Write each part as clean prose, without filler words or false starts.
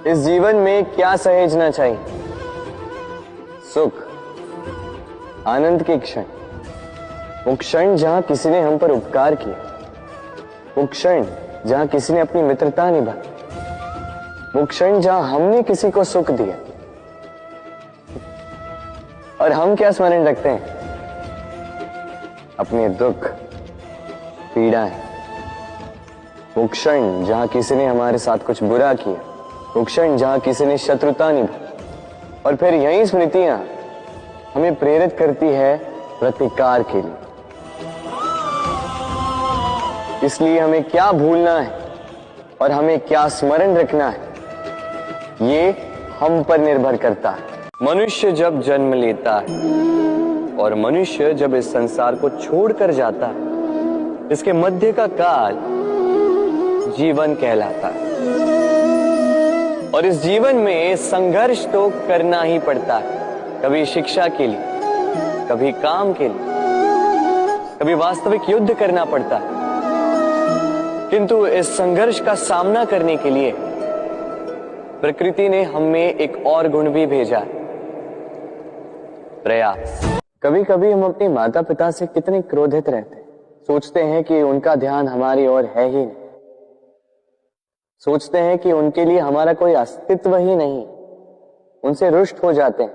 इस जीवन में क्या सहेजना चाहिए? सुख, आनंद के क्षण, वो क्षण जहां किसी ने हम पर उपकार किया, वो क्षण जहां किसी ने अपनी मित्रता निभाई, वो क्षण जहां हमने किसी को सुख दिया। और हम क्या स्मरण रखते हैं? अपने दुख, पीड़ाएं। वो क्षण जहां किसी ने हमारे साथ कुछ बुरा किया, वो क्षण जहां किसी ने शत्रुता निभाई। और फिर यही स्मृतियां हमें प्रेरित करती है प्रतिकार के लिए। इसलिए हमें क्या भूलना है और हमें क्या स्मरण रखना है, ये हम पर निर्भर करता है। मनुष्य जब जन्म लेता है और मनुष्य जब इस संसार को छोड़कर जाता है, इसके मध्य का काल जीवन कहलाता है। और इस जीवन में संघर्ष तो करना ही पड़ता है, कभी शिक्षा के लिए, कभी काम के लिए, कभी वास्तविक युद्ध करना पड़ता है। किंतु इस संघर्ष का सामना करने के लिए प्रकृति ने हमें एक और गुण भी भेजा, प्रयास। कभी कभी हम अपने माता पिता से कितने क्रोधित रहते हैं, सोचते हैं कि उनका ध्यान हमारी ओर है ही नहीं, सोचते हैं कि उनके लिए हमारा कोई अस्तित्व ही नहीं, उनसे रुष्ट हो जाते हैं।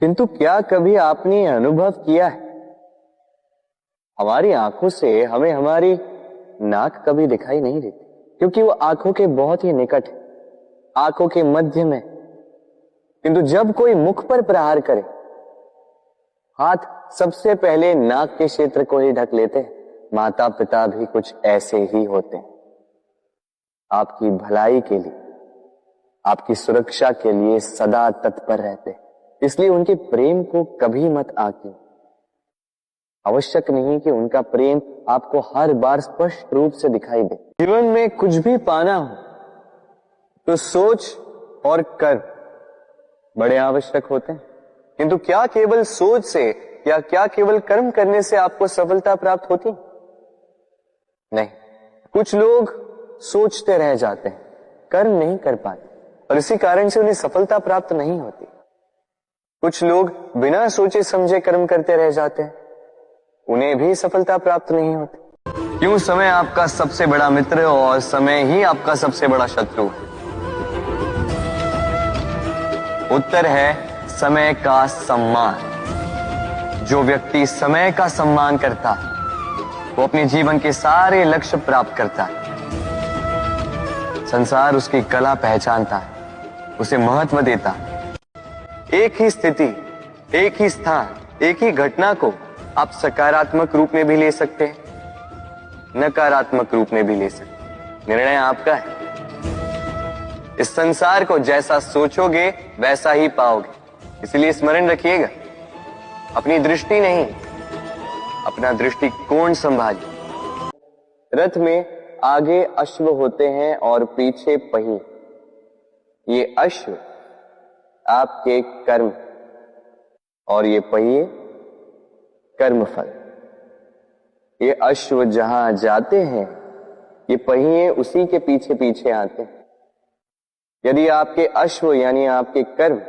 किंतु क्या कभी आपने अनुभव किया है, हमारी आंखों से हमें हमारी नाक कभी दिखाई नहीं देती, क्योंकि वो आंखों के बहुत ही निकट है, आंखों के मध्य में। किंतु जब कोई मुख पर प्रहार करे, हाथ सबसे पहले नाक के क्षेत्र को ही ढक लेते हैं। माता पिता भी कुछ ऐसे ही होते हैं, आपकी भलाई के लिए, आपकी सुरक्षा के लिए सदा तत्पर रहते हैं। इसलिए उनके प्रेम को कभी मत आंकिए। आवश्यक नहीं कि उनका प्रेम आपको हर बार स्पष्ट रूप से दिखाई दे। जीवन में कुछ भी पाना हो तो सोच और कर्म बड़े आवश्यक होते हैं। किंतु क्या केवल सोच से या क्या केवल कर्म करने से आपको सफलता प्राप्त होती? नहीं। कुछ लोग सोचते रह जाते हैं, कर्म नहीं कर पाते, और इसी कारण से उन्हें सफलता प्राप्त नहीं होती। कुछ लोग बिना सोचे समझे कर्म करते रह जाते हैं, उन्हें भी सफलता प्राप्त नहीं होती। क्यों समय आपका सबसे बड़ा मित्र और समय ही आपका सबसे बड़ा शत्रु है? उत्तर है समय का सम्मान। जो व्यक्ति समय का सम्मान करता है, वो अपने जीवन के सारे लक्ष्य प्राप्त करता है। संसार उसकी कला पहचानता है, उसे महत्व देता है। एक ही स्थिति, एक ही स्थान, एक ही घटना को आप सकारात्मक रूप में भी ले सकते हैं, नकारात्मक रूप में भी ले सकते हैं। निर्णय आपका है। इस संसार को जैसा सोचोगे वैसा ही पाओगे। इसलिए स्मरण रखिएगा, अपनी दृष्टि नहीं, अपना दृष्टिकोण संभालिए। रथ में आगे अश्व होते हैं और पीछे पहिए। ये अश्व आपके कर्म और ये पहिए कर्मफल। ये अश्व जहां जाते हैं, ये पहिए उसी के पीछे पीछे आते हैं। यदि आपके अश्व यानी आपके कर्म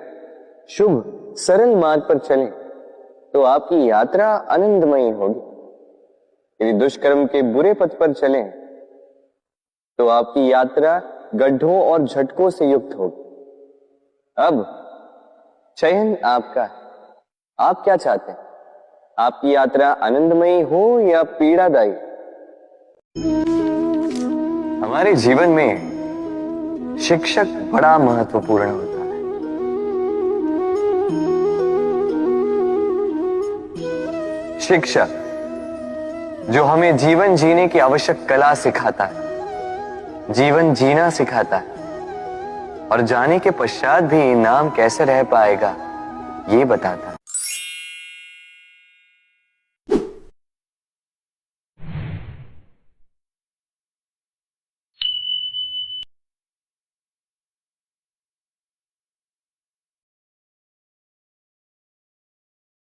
शुभ सरल मार्ग पर चले तो आपकी यात्रा आनंदमयी होगी। यदि दुष्कर्म के बुरे पथ पर चलें तो आपकी यात्रा गड्ढों और झटकों से युक्त होगी। अब चयन आपका है, आप क्या चाहते हैं? आपकी यात्रा आनंदमयी हो या पीड़ादायी? हमारे जीवन में शिक्षक बड़ा महत्वपूर्ण होता है। शिक्षक जो हमें जीवन जीने की आवश्यक कला सिखाता है, जीवन जीना सिखाता है, और जाने के पश्चात भी नाम कैसे रह पाएगा ये बताता है।